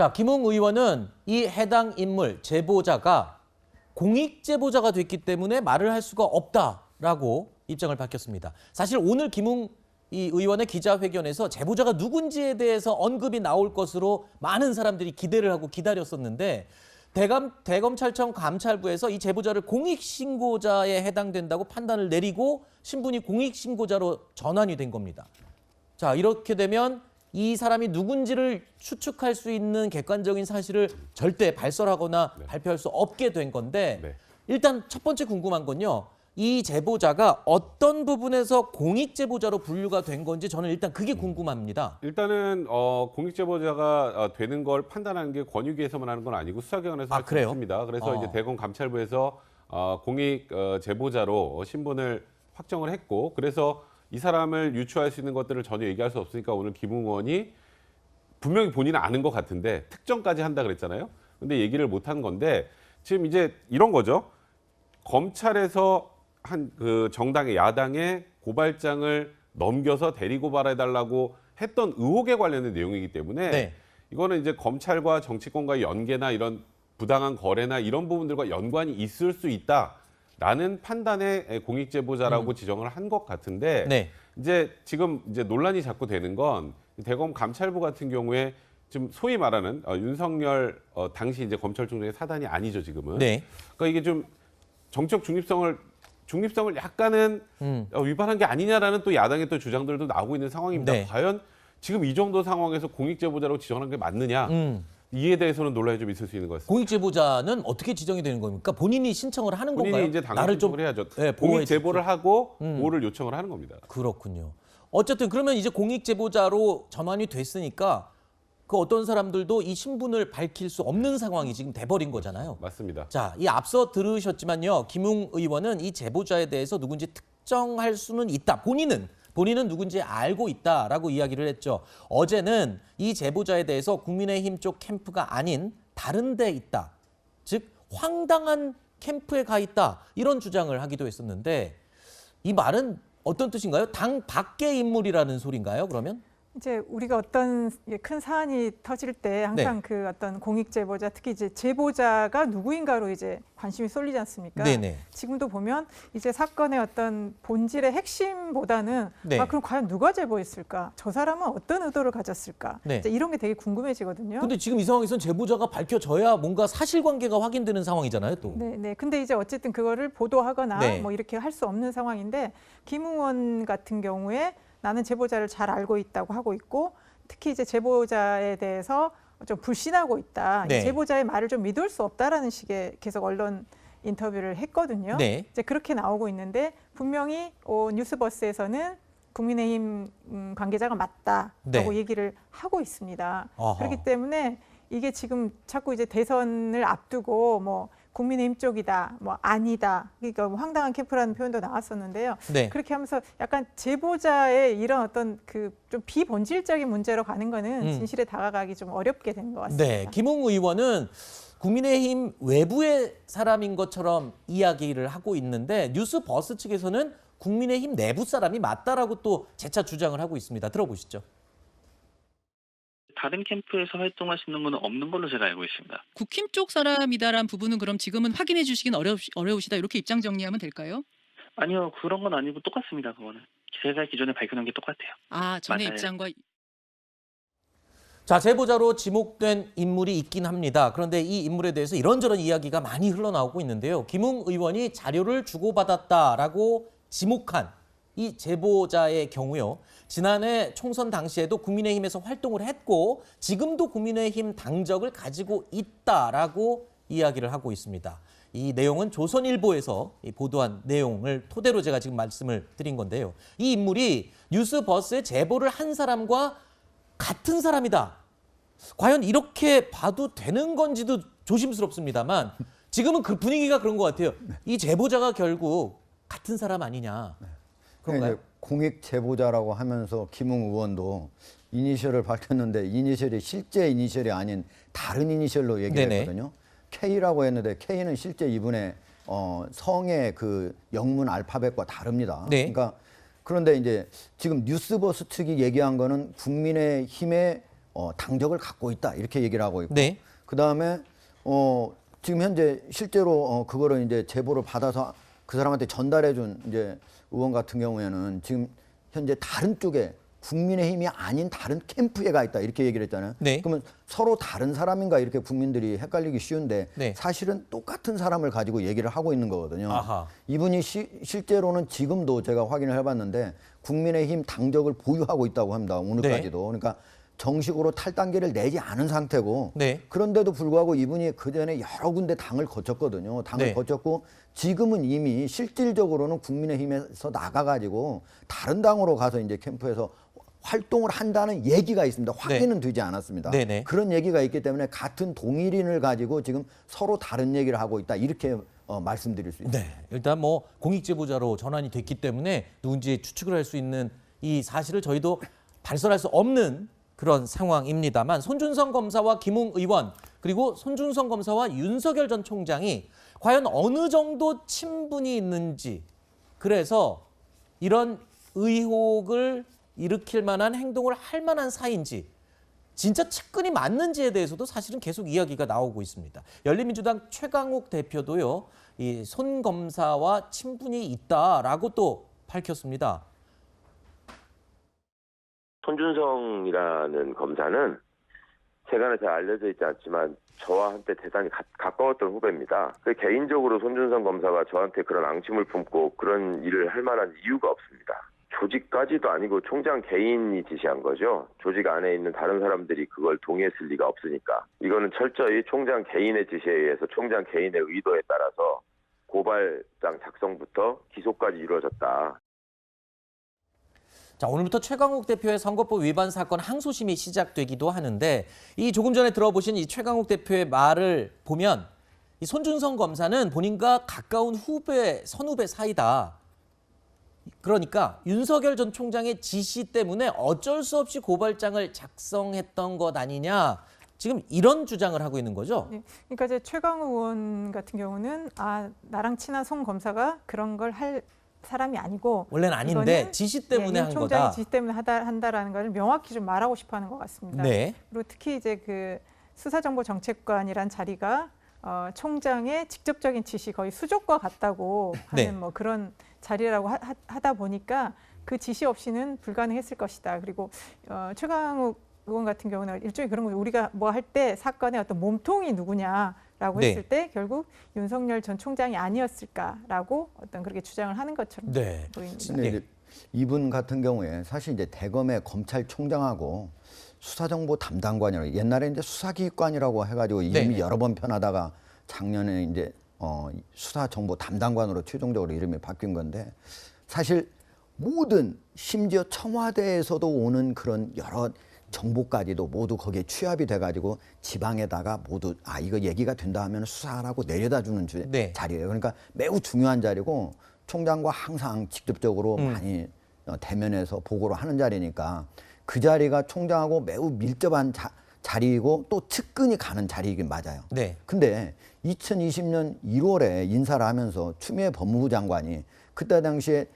자, 김웅 의원은 이 해당 인물 제보자가 공익 제보자가 됐기 때문에 말을 할 수가 없다라고 입장을 밝혔습니다. 사실 오늘 김웅 이 의원의 기자회견에서 제보자가 누군지에 대해서 언급이 나올 것으로 많은 사람들이 기대를 하고 기다렸었는데 대검찰청 감찰부에서 이 제보자를 공익신고자에 해당된다고 판단을 내리고 신분이 공익신고자로 전환이 된 겁니다. 자, 이렇게 되면 이 사람이 누군지를 추측할 수 있는 객관적인 사실을 절대 발설하거나 발표할 수 없게 된 건데 일단 첫 번째 궁금한 건요. 이 제보자가 어떤 부분에서 공익 제보자로 분류가 된 건지 저는 일단 그게 궁금합니다. 일단은 공익 제보자가 되는 걸 판단하는 게 권유기에서만 하는 건 아니고 수사기관에서 할 수 있습니다. 그래서 이제 대검 감찰부에서 공익 제보자로 신분을 확정을 했고, 그래서 이 사람을 유추할 수 있는 것들을 전혀 얘기할 수 없으니까 오늘 김웅 의원이 분명히 본인은 아는 것 같은데 특정까지 한다 그랬잖아요. 근데 얘기를 못 한 건데 지금 이제 이런 거죠. 검찰에서 한 그 정당의 야당의 고발장을 넘겨서 대리고발해달라고 했던 의혹에 관련된 내용이기 때문에 이거는 이제 검찰과 정치권과의 연계나 이런 부당한 거래나 이런 부분들과 연관이 있을 수 있다라는 판단의 공익제보자라고 지정을 한 것 같은데 이제 지금 이제 논란이 자꾸 되는 건 대검 감찰부 같은 경우에 지금 소위 말하는 윤석열 당시 이제 검찰총장의 사단이 아니죠 지금은. 그러니까 이게 좀 정책 중립성을 약간은 위반한 게 아니냐라는 또 야당의 또 주장들도 나오고 있는 상황입니다. 과연 지금 이 정도 상황에서 공익제보자라고 지정한 게 맞느냐? 이에 대해서는 논란이 좀 있을 수 있는 것 같습니다. 공익제보자는 어떻게 지정이 되는 겁니까? 본인이 신청을 하는 건가요? 본인이 이제 당연히 신청을 해야죠. 공익제보를 하고 보호를 요청을 하는 겁니다. 그렇군요. 어쨌든 그러면 이제 공익제보자로 전환이 됐으니까 그 어떤 사람들도 이 신분을 밝힐 수 없는 상황이 지금 돼버린 거잖아요. 맞습니다. 자, 이 앞서 들으셨지만요. 김웅 의원은 이 제보자에 대해서 누군지 특정할 수는 있다. 본인은 누군지 알고 있다라고 이야기를 했죠. 어제는 이 제보자에 대해서 국민의힘 쪽 캠프가 아닌 다른 데 있다. 즉 황당한 캠프에 가 있다. 이런 주장을 하기도 했었는데 이 말은 어떤 뜻인가요? 당 밖의 인물이라는 소린가요? 그러면? 이제 우리가 어떤 큰 사안이 터질 때 항상 그 어떤 공익 제보자, 특히 이제 제보자가 누구인가로 이제 관심이 쏠리지 않습니까? 지금도 보면 이제 사건의 어떤 본질의 핵심보다는 그럼 과연 누가 제보했을까? 저 사람은 어떤 의도를 가졌을까? 이제 이런 게 되게 궁금해지거든요. 근데 지금 이 상황에서는 제보자가 밝혀져야 뭔가 사실관계가 확인되는 상황이잖아요, 또. 근데 이제 어쨌든 그거를 보도하거나 뭐 이렇게 할 수 없는 상황인데 김웅 의원 같은 경우에 나는 제보자를 잘 알고 있다고 하고 있고 특히 이제 제보자에 대해서 좀 불신하고 있다. 이 제보자의 말을 좀 믿을 수 없다라는 식의 계속 언론 인터뷰를 했거든요. 이제 그렇게 나오고 있는데 분명히 뉴스버스에서는 국민의힘 관계자가 맞다라고 얘기를 하고 있습니다. 그렇기 때문에 이게 지금 자꾸 이제 대선을 앞두고 뭐 국민의힘 쪽이다, 뭐 아니다, 그러니까 황당한 캠프라는 표현도 나왔었는데요. 그렇게 하면서 약간 제보자의 이런 어떤 그 좀 비본질적인 문제로 가는 거는 진실에 다가가기 좀 어렵게 되는 것 같습니다. 김웅 의원은 국민의힘 외부의 사람인 것처럼 이야기를 하고 있는데 뉴스버스 측에서는 국민의힘 내부 사람이 맞다라고 또 재차 주장을 하고 있습니다. 들어보시죠. 다른 캠프에서 활동하시는 분은 없는 걸로 제가 알고 있습니다. 국힘 쪽 사람이다라는 부분은 그럼 지금은 확인해 주시긴 어려우시다 이렇게 입장 정리하면 될까요? 아니요. 그런 건 아니고 똑같습니다. 그거는. 제가 기존에 밝혀놓은 게 똑같아요. 전의 맞아요. 입장과. 자, 제보자로 지목된 인물이 있긴 합니다. 그런데 이 인물에 대해서 이런저런 이야기가 많이 흘러나오고 있는데요. 김웅 의원이 자료를 주고받았다라고 지목한 이 제보자의 경우요. 지난해 총선 당시에도 국민의힘에서 활동을 했고 지금도 국민의힘 당적을 가지고 있다라고 이야기를 하고 있습니다. 이 내용은 조선일보에서 보도한 내용을 토대로 제가 지금 말씀을 드린 건데요. 이 인물이 뉴스버스에 제보를 한 사람과 같은 사람이다. 과연 이렇게 봐도 되는 건지도 조심스럽습니다만 지금은 그 분위기가 그런 것 같아요. 이 제보자가 결국 같은 사람 아니냐. 그런가요? 공익 제보자라고 하면서 김웅 의원도 이니셜을 밝혔는데 이니셜이 실제 이니셜이 아닌 다른 이니셜로 얘기를 했거든요. K라고 했는데 K는 실제 이분의 성의 그 영문 알파벳과 다릅니다. 그러니까 그런데 이제 지금 뉴스버스 측이 얘기한 거는 국민의힘의 당적을 갖고 있다 이렇게 얘기를 하고 있고 네. 그다음에 지금 현재 실제로 그거를 이제 제보를 받아서 그 사람한테 전달해준 이제 의원 같은 경우에는 지금 현재 다른 쪽에 국민의힘이 아닌 다른 캠프에 가 있다 이렇게 얘기를 했잖아요. 네. 그러면 서로 다른 사람인가 이렇게 국민들이 헷갈리기 쉬운데 네. 사실은 똑같은 사람을 가지고 얘기를 하고 있는 거거든요. 아하. 이분이 실제로는 지금도 제가 확인을 해봤는데 국민의힘 당적을 보유하고 있다고 합니다. 오늘까지도. 그러니까 정식으로 탈당계를 내지 않은 상태고 네. 그런데도 불구하고 이분이 그전에 여러 군데 당을 거쳤거든요. 당을 네. 거쳤고 지금은 이미 실질적으로는 국민의힘에서 나가가지고 다른 당으로 가서 이제 캠프에서 활동을 한다는 얘기가 있습니다. 확인은 되지 않았습니다. 네네. 그런 얘기가 있기 때문에 같은 동일인을 가지고 지금 서로 다른 얘기를 하고 있다. 이렇게 말씀드릴 수 있습니다. 네. 일단 뭐 공익제보자로 전환이 됐기 때문에 누군지 추측을 할 수 있는 이 사실을 저희도 발설할 수 없는 그런 상황입니다만 손준성 검사와 김웅 의원 그리고 손준성 검사와 윤석열 전 총장이 과연 어느 정도 친분이 있는지 그래서 이런 의혹을 일으킬 만한 행동을 할 만한 사이인지 진짜 측근이 맞는지에 대해서도 사실은 계속 이야기가 나오고 있습니다. 열린민주당 최강욱 대표도요. 이 손 검사와 친분이 있다라고 또 밝혔습니다. 손준성이라는 검사는 세간에 잘 알려져 있지 않지만 저와 한때 대단히 가까웠던 후배입니다. 개인적으로 손준성 검사가 저한테 그런 앙심을 품고 그런 일을 할 만한 이유가 없습니다. 조직까지도 아니고 총장 개인이 지시한 거죠. 조직 안에 있는 다른 사람들이 그걸 동의했을 리가 없으니까. 이거는 철저히 총장 개인의 지시에 의해서 총장 개인의 의도에 따라서 고발장 작성부터 기소까지 이루어졌다. 자, 오늘부터 최강욱 대표의 선거법 위반 사건 항소심이 시작되기도 하는데 이 조금 전에 들어보신 이 최강욱 대표의 말을 보면 이 손준성 검사는 본인과 가까운 선후배 사이다. 그러니까 윤석열 전 총장의 지시 때문에 어쩔 수 없이 고발장을 작성했던 것 아니냐. 지금 이런 주장을 하고 있는 거죠. 네. 그러니까 이제 최강욱 의원 같은 경우는 나랑 친한 송 검사가 그런 걸 할 사람이 아니고 원래는 아닌데 지시 때문에 한 총장이 거다. 지시 때문에 한다라는 걸 명확히 좀 말하고 싶어하는 것 같습니다. 네. 그리고 특히 이제 그 수사정보정책관이란 자리가 총장의 직접적인 지시 거의 수족과 같다고 하는 네. 뭐 그런 자리라고 하다 보니까 그 지시 없이는 불가능했을 것이다. 그리고 최강욱 의원 같은 경우는 일종의 그런 거죠. 우리가 뭐 할 때 사건의 어떤 몸통이 누구냐라고 네. 했을 때 결국 윤석열 전 총장이 아니었을까라고 어떤 그렇게 주장을 하는 것처럼 네. 보입니다. 근데 이제 이분 같은 경우에 사실 이제 대검의 검찰총장하고 수사정보 담당관이라고 옛날에 이제 수사기획관이라고 해가지고 이름이 네. 여러 번 편하다가 작년에 이제 수사정보 담당관으로 최종적으로 이름이 바뀐 건데 사실 모든 심지어 청와대에서도 오는 그런 여러 정보까지도 모두 거기에 취합이 돼가지고 지방에다가 모두 이거 얘기가 된다 하면 수사하라고 내려다 주는 네. 자리예요. 그러니까 매우 중요한 자리고 총장과 항상 직접적으로 많이 대면해서 보고를 하는 자리니까 그 자리가 총장하고 매우 밀접한 자리이고 또 측근이 가는 자리이긴 맞아요. 네. 근데 2020년 1월에 인사를 하면서 추미애 법무부 장관이 그때 당시에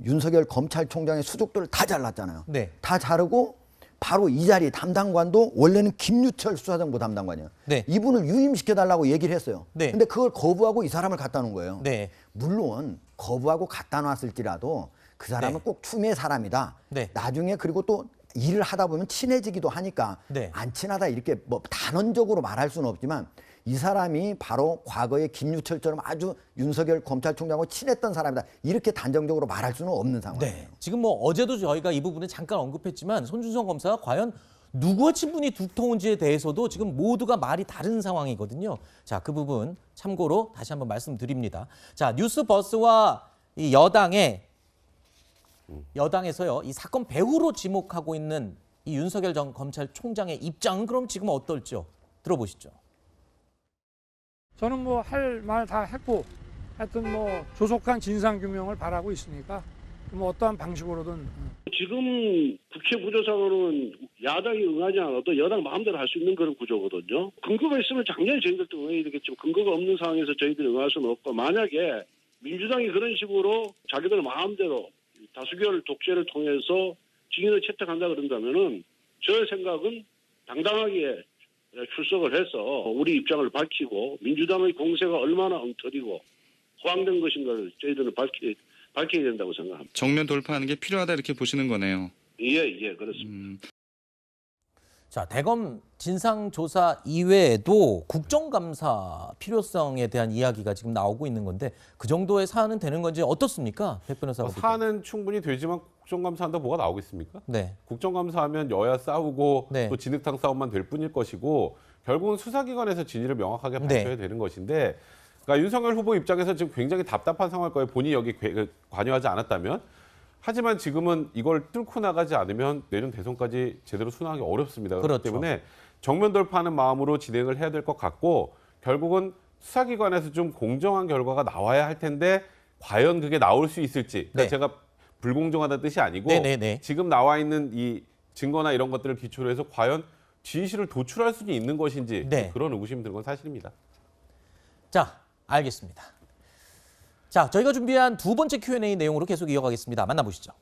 윤석열 검찰총장의 수족들을 다 잘랐잖아요. 네. 다 자르고 바로 이 자리 담당관도 원래는 김유철 수사정보 담당관이에요. 네. 이분을 유임시켜달라고 얘기를 했어요. 네. 근데 그걸 거부하고 이 사람을 갖다 놓은 거예요. 네. 물론 거부하고 갖다 놨을지라도 그 사람은 네. 꼭 추미애 사람이다. 네. 나중에 그리고 또 일을 하다 보면 친해지기도 하니까 네. 안 친하다 이렇게 뭐 단언적으로 말할 수는 없지만 이 사람이 바로 과거에 김유철처럼 아주 윤석열 검찰총장하고 친했던 사람이다. 이렇게 단정적으로 말할 수는 없는 상황이에요. 네. 지금 뭐 어제도 저희가 이 부분에 잠깐 언급했지만 손준성 검사가 과연 누구와 친분이 두터운지에 대해서도 지금 모두가 말이 다른 상황이거든요. 자, 그 부분 참고로 다시 한번 말씀드립니다. 자, 뉴스버스와 이 여당에서요. 이 사건 배후로 지목하고 있는 이 윤석열 전 검찰총장의 입장은 그럼 지금 어떨지요? 들어보시죠. 저는 뭐 할 말 다 했고 하여튼 뭐 조속한 진상 규명을 바라고 있으니까 뭐 어떠한 방식으로든 지금 국회 구조상으로는 야당이 응하지 않아도 여당 마음대로 할 수 있는 그런 구조거든요. 근거가 있으면 작년에 저희들도 응해야되겠지만 근거가 없는 상황에서 저희들이 응할 수는 없고 만약에 민주당이 그런 식으로 자기들 마음대로 다수결 독재를 통해서 증인을 채택한다 그런다면은 저의 생각은 당당하게 출석을 해서 우리 입장을 밝히고 민주당의 공세가 얼마나 엉터리고 허황된 것인 걸 저희들은 밝혀야 된다고 생각합니다. 정면 돌파하는 게 필요하다 이렇게 보시는 거네요. 예, 그렇습니다. 자, 대검 진상조사 이외에도 국정감사 필요성에 대한 이야기가 지금 나오고 있는 건데 그 정도의 사안은 되는 건지 어떻습니까? 백 변호사가. 사안은 충분히 되지만 국정감사한다 뭐가 나오겠습니까? 네. 국정감사하면 여야 싸우고 네. 또 진흙탕 싸움만 될 뿐일 것이고 결국은 수사기관에서 진위를 명확하게 밝혀야 되는 것인데 그러니까 윤석열 후보 입장에서 지금 굉장히 답답한 상황일 거예요. 본인이 여기 관여하지 않았다면. 하지만 지금은 이걸 뚫고 나가지 않으면 내년 대선까지 제대로 순항하기 어렵습니다. 그렇죠. 그렇기 때문에 정면 돌파하는 마음으로 진행을 해야 될 것 같고 결국은 수사기관에서 좀 공정한 결과가 나와야 할 텐데 과연 그게 나올 수 있을지. 그러니까 네. 제가 불공정하다는 뜻이 아니고 네네네. 지금 나와 있는 이 증거나 이런 것들을 기초로 해서 과연 진실을 도출할 수 있는 것인지 네. 그런 의구심이 드는 건 사실입니다. 자, 알겠습니다. 자, 저희가 준비한 두 번째 Q&A 내용으로 계속 이어가겠습니다. 만나보시죠.